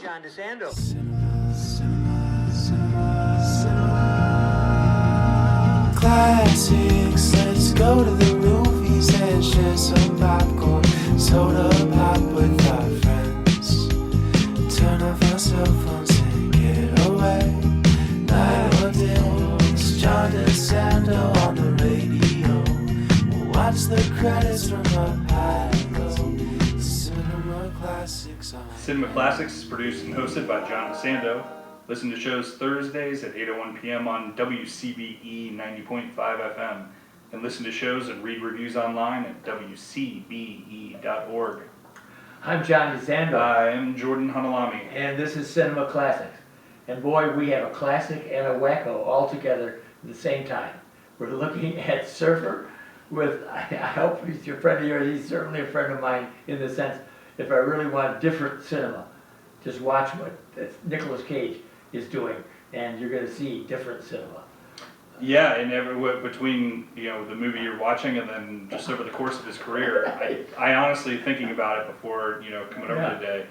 John DeSando. Classics, let's go to the movies and share some popcorn, soda pop with our friends. Turn off our cell phones and get away. Night or day, it's John DeSando on the radio. We'll watch the credits from up high and low. Cinema Classics on. Cinema Classics is produced and hosted by John DeSando. Listen to shows Thursdays at 8:01 p.m. on WCBE 90.5 FM. And listen to shows and read reviews online at WCBE.org. I'm John DeSando, I am Jordan Hanalami. and this is Cinema Classics. And boy, we have a classic and a wacko all together at the same time. We're looking at Surfer with, I hope he's your friend of yours, he's certainly a friend of mine in the sense, if I really want different cinema, just watch what Nicolas Cage is doing, and you're going to see different cinema. Yeah, and between the movie you're watching and then just over the course of his career, I honestly, thinking about it before coming over today,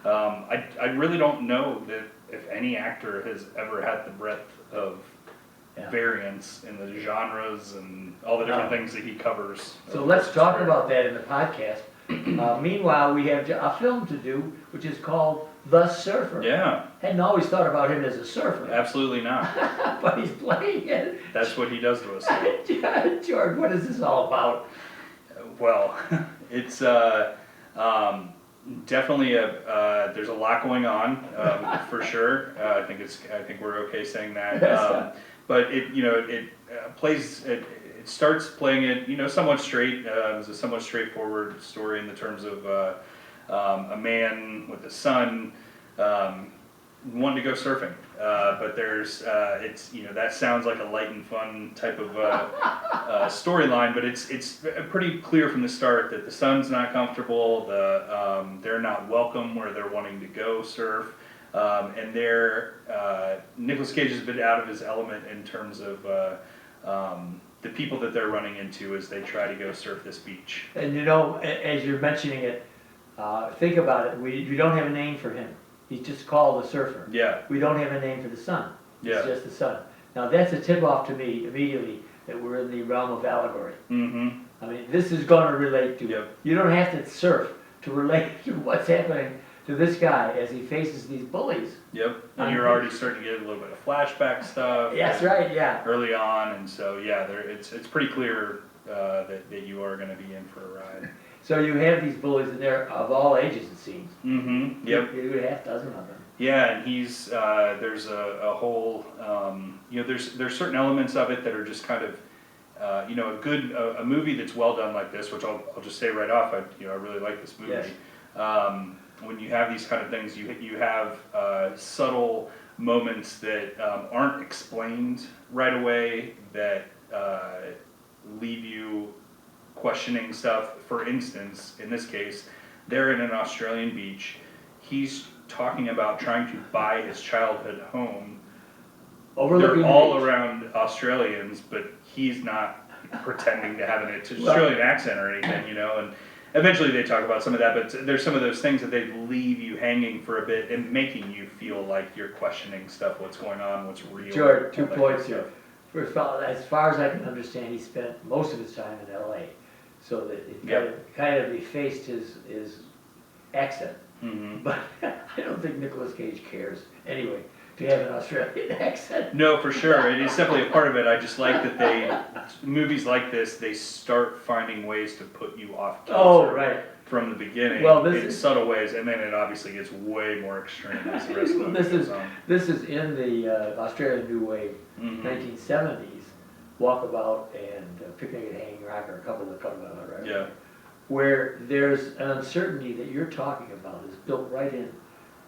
I really don't know that if any actor has ever had the breadth of variance in the genres and all the different things that he covers. So let's talk about that in the podcast. Meanwhile, we have a film to do, which is called The Surfer. Yeah, Hadn't always thought about him as a surfer, absolutely not. but he's playing it. That's what he does to us. George, what is this all about? Well, it's definitely there's a lot going on for sure. I think we're okay saying that. But it plays. It starts playing it somewhat straight. It's a somewhat straightforward story in the terms of a man with a son wanting to go surfing. But there's that sounds like a light and fun type of storyline, but it's pretty clear from the start that the son's not comfortable. They're not welcome where they're wanting to go surf. And Nicolas Cage has been out of his element in terms of the people that they're running into as they try to go surf this beach. And as you're mentioning it, think about it. We don't have a name for him. He's just called the surfer. Yeah. We don't have a name for the son. Yeah. It's just the son. Now that's a tip-off to me immediately that we're in the realm of allegory. Mm-hmm. I mean, this is going to relate to. Yep. You don't have to surf to relate to what's happening to this guy as he faces these bullies. Yep. And you're already starting to get a little bit of flashback stuff. That's right, yeah. Early on, and so it's pretty clear that you are going to be in for a ride. So you have these bullies, and they're of all ages, it seems. Mm-hmm. Yep. You have a half dozen of them. Yeah, and he's there's a whole there's certain elements of it that are just kind of a movie that's well done like this, which I'll just say right off. I really like this movie. Yes. When you have these kind of things, you have subtle moments that aren't explained right away that leave you questioning stuff. For instance, in this case, they're in an Australian beach. He's talking about trying to buy his childhood home. Overlooking They're all the beach. around Australians, but he's not pretending to have an Australian accent or anything, and eventually they talk about some of that, but there's some of those things that they leave you hanging for a bit and making you feel like you're questioning stuff, what's going on, what's real. George, 2 points here. First of all, as far as I can understand, he spent most of his time in LA, so that it kind of effaced his accent. Mm-hmm. But I don't think Nicolas Cage cares anyway to have an Australian accent. No, for sure. It is definitely a part of it. I just like that movies like this, they start finding ways to put you off kilter Oh, right. from the beginning in subtle ways, and then it obviously gets way more extreme as the rest of the movie goes on. This is in the Australian New Wave, 1970s, Walkabout and Picnic at Hanging Rock are a couple that come out, right? Yeah. Where there's an uncertainty that you're talking about is built right in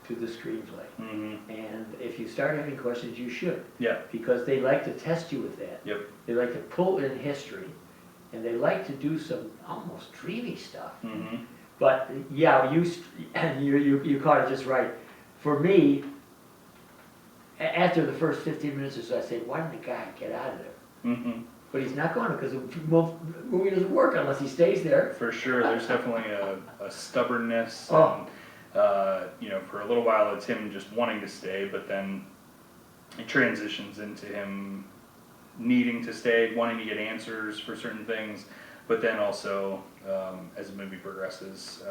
to the screenplay. Mm-hmm. And if you start having questions, you should. Yeah. Because they like to test you with that. Yep. They like to pull in history, and they like to do some almost dreamy stuff. Mm-hmm. But yeah, you caught it just right. For me, after the first 15 minutes or so, I say, why didn't the guy get out of there? Mm-hmm. But he's not going to, because the movie doesn't work unless he stays there. For sure, there's definitely a stubbornness. Oh. You know, for a little while it's him just wanting to stay, but then it transitions into him needing to stay, wanting to get answers for certain things, but then also, as the movie progresses,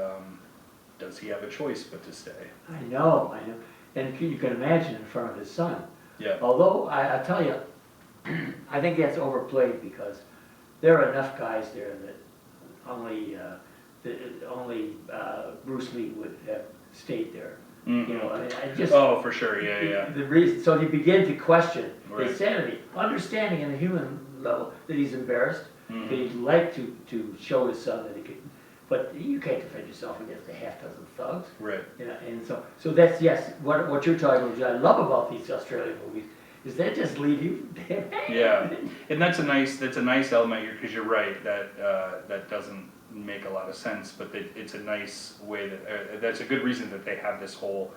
does he have a choice but to stay? I know, and you can imagine in front of his son. Yeah. Although, I tell you, I think that's overplayed because there are enough guys there that only Bruce Lee would have stayed there. Mhm. You know, I just. Oh, for sure, yeah. The reason, so you begin to question Right. his sanity, understanding in a human level that he's embarrassed, that Mhm. he'd like to show his son that he could, but you can't defend yourself against a half dozen thugs. Right. You know, and so that's, yes, what you're talking about, which I love about these Australian movies, is they just leave you. Yeah, and that's a nice element here, because you're right, that doesn't make a lot of sense, but it's a nice way that, that's a good reason that they have this whole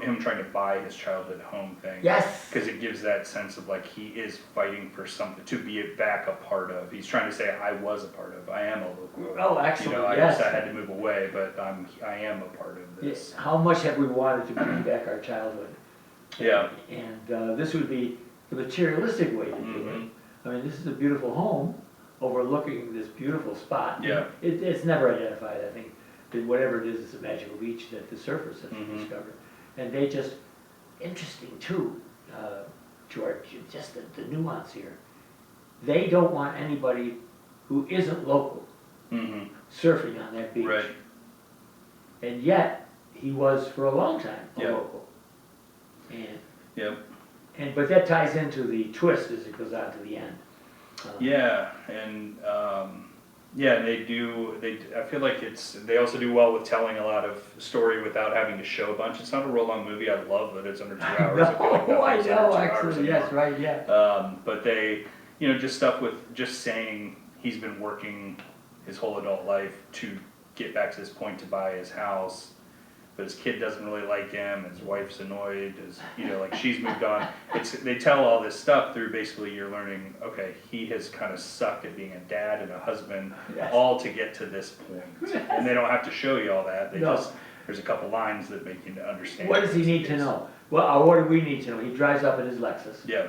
him trying to buy his childhood home thing. Yes. Because it gives that sense of like he is fighting for something, to be back a part of. He's trying to say, I was a part of, I am a local. Oh, excellent, You know, yes. I had to move away, but I am a part of this. Yes, how much have we wanted to bring back our childhood? Yeah. And this would be the materialistic way to do it. Mhm. I mean, this is a beautiful home overlooking this beautiful spot. Yeah. It's never identified, I think, that whatever it is, it's a magical beach that the surfers have Mhm. discovered. And they just, interesting too, George, just the nuance here. They don't want anybody who isn't local Mhm. surfing on that beach. Right. And yet, he was for a long time a Yeah. local. And, Yep. but that ties into the twist as it goes on to the end. Yeah, and yeah, I feel like they also do well with telling a lot of story without having to show a bunch. It's not a real long movie. I love that it's under 2 hours. I feel like No, I nothing's know, under 2 hours actually, anymore. yes, right, yeah. But they, you know, just stuff with just saying he's been working his whole adult life to get back to this point to buy his house, but his kid doesn't really like him, his wife's annoyed, you know, like she's moved on. They tell all this stuff through basically you're learning, okay, he has kind of sucked at being a dad and a husband, Yes. all to get to this point. And they don't have to show you all that, No. there's a couple lines that make you understand. What does he need to know? Well, what do we need to know? He drives up in his Lexus. Yeah,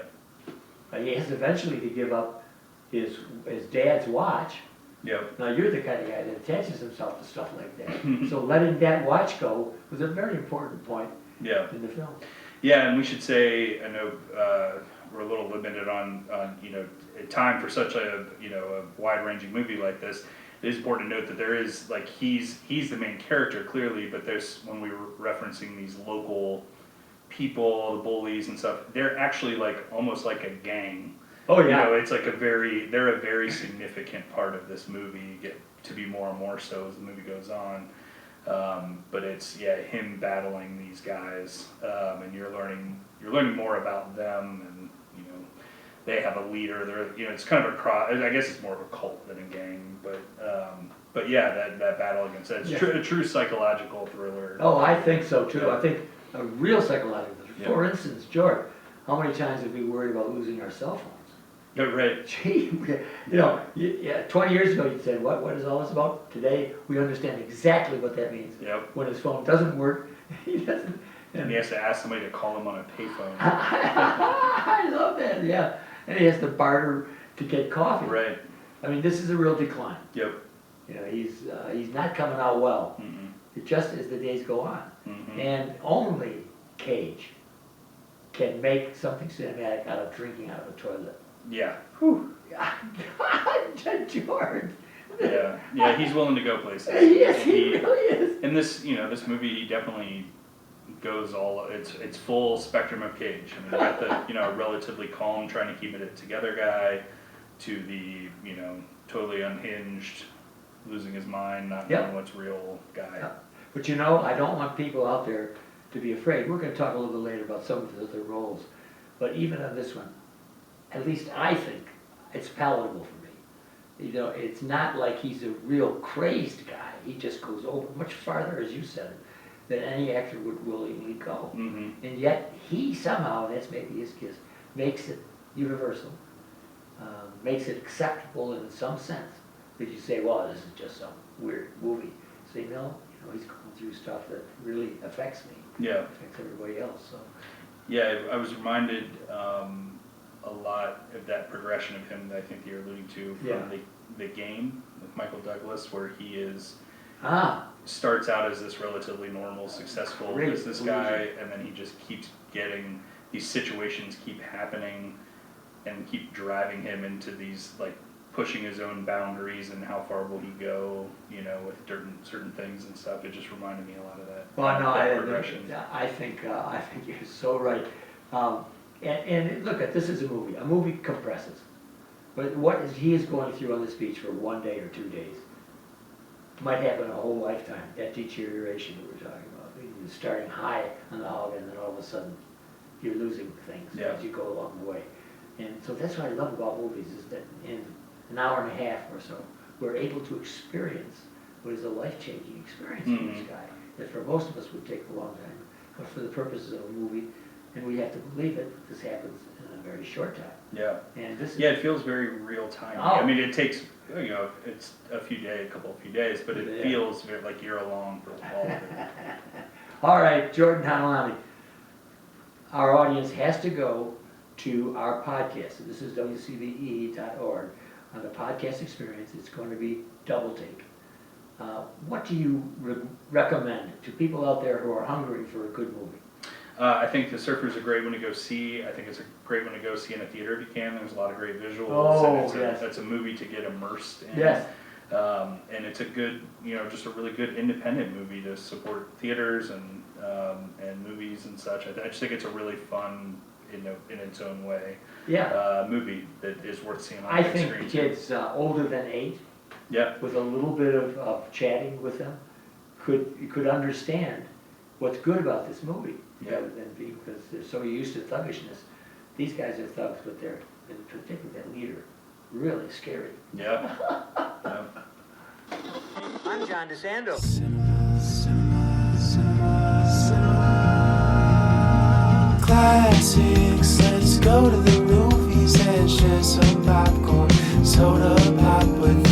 He has eventually to give up his dad's watch. yeah, Now, you're the kind of guy that attaches himself to stuff like that. So letting that watch go was a very important point yeah. in the film. Yeah, and we should say, I know we're a little limited on you know, time for such a, you know, a wide-ranging movie like this. It is important to note that there is, like, he's the main character clearly, but there's, when we were referencing these local people, the bullies and stuff, they're actually like almost like a gang. Oh, You yeah. know, it's like they're a very significant part of this movie, get to be more and more so as the movie goes on. But it's, yeah, him battling these guys, and you're learning more about them, and, you know, they have a leader, they're, you know, it's kind of I guess it's more of a cult than a gang, but yeah, that battle against that, it's Yeah. a true psychological thriller. Oh, I think so too. Yeah. I think a real psychological. Yeah. For instance, George, how many times have we worried about losing our cell phones? Yeah, right, Gee, you know, yeah, 20 years ago you'd say, what is all this about? Today, we understand exactly what that means. yep, When his phone doesn't work, he doesn't. and he has to ask somebody to call him on a payphone. I love that, yeah. And he has to barter to get coffee. Right, I mean, this is a real decline. yep, You know, he's not coming out well. mm-mm, It just as the days go on. mm-hmm, And only Cage can make something cinematic out of drinking out of a toilet. yeah. Whew. God, George. Yeah, he's willing to go places. Yes, he really is. In this, you know, this movie, he definitely goes it's full spectrum of Cage. I mean, you got the, you know, relatively calm, trying to keep it together guy, to the, you know, totally unhinged, losing his mind, not Yep. knowing what's real guy. Yep. But you know, I don't want people out there to be afraid. We're going to talk a little bit later about some of his other roles. But even on this one, at least I think it's palatable for me. You know, it's not like he's a real crazed guy. He just goes over much farther, as you said, than any actor would willingly go. Mm-hmm. And yet he somehow, and that's maybe his kiss, makes it universal, makes it acceptable in some sense. That you say, well, this is just some weird movie. Say, no, you know, he's through stuff that really affects me, Yeah. affects everybody else, so. Yeah, I was reminded a lot of that progression of him that I think you're alluding to from Yeah. the Game with Michael Douglas, where he starts out as this relatively normal, successful Great business guy, and then he just keeps getting, these situations keep happening and keep driving him into these, like, pushing his own boundaries and how far will he go, you know, with certain things and stuff. It just reminded me a lot of that. Well, no, that progression. I think you're so right. And look, this is a movie. A movie compresses. But he is going through on this beach for 1 day or 2 days might happen a whole lifetime, that deterioration that we're talking about. You're starting high on the hog, and then all of a sudden, you're losing things as you go along the way. And so that's what I love about movies, is that in an hour and a half or so, we're able to experience what is a life-changing experience for this guy, that for most of us would take a long time. But for the purposes of a movie, and we have to believe it, this happens in a very short time. Yeah. And this is, Yeah, it feels very real time. Oh. I mean, it takes, you know, it's a few days, but it feels very, like you're along for all of it. All right, Jordan Hanalani, our audience has to go to our podcast. This is wcbe.org. On the podcast experience, it's going to be Double Take. What do you recommend to people out there who are hungry for a good movie? I think The Surfer is a great one to go see. I think it's a great one to go see in a theater if you can. There's a lot of great visuals. Oh, and it's a movie to get immersed in. Yes. And it's a good, you know, just a really good independent movie to support theaters and movies and such. I just think it's a really fun, in its own way, movie that is worth seeing on I big think screen. kids older than 8, with a little bit of chatting with them, could understand what's good about this movie. Rather than because they're so used to thuggishness. These guys are thugs, but they're, in particular that leader, really scary. Yeah. I'm John DeSando. Cinema, cinema, cinema, cinema. Classics, let's go to the movies and share some popcorn, soda pop with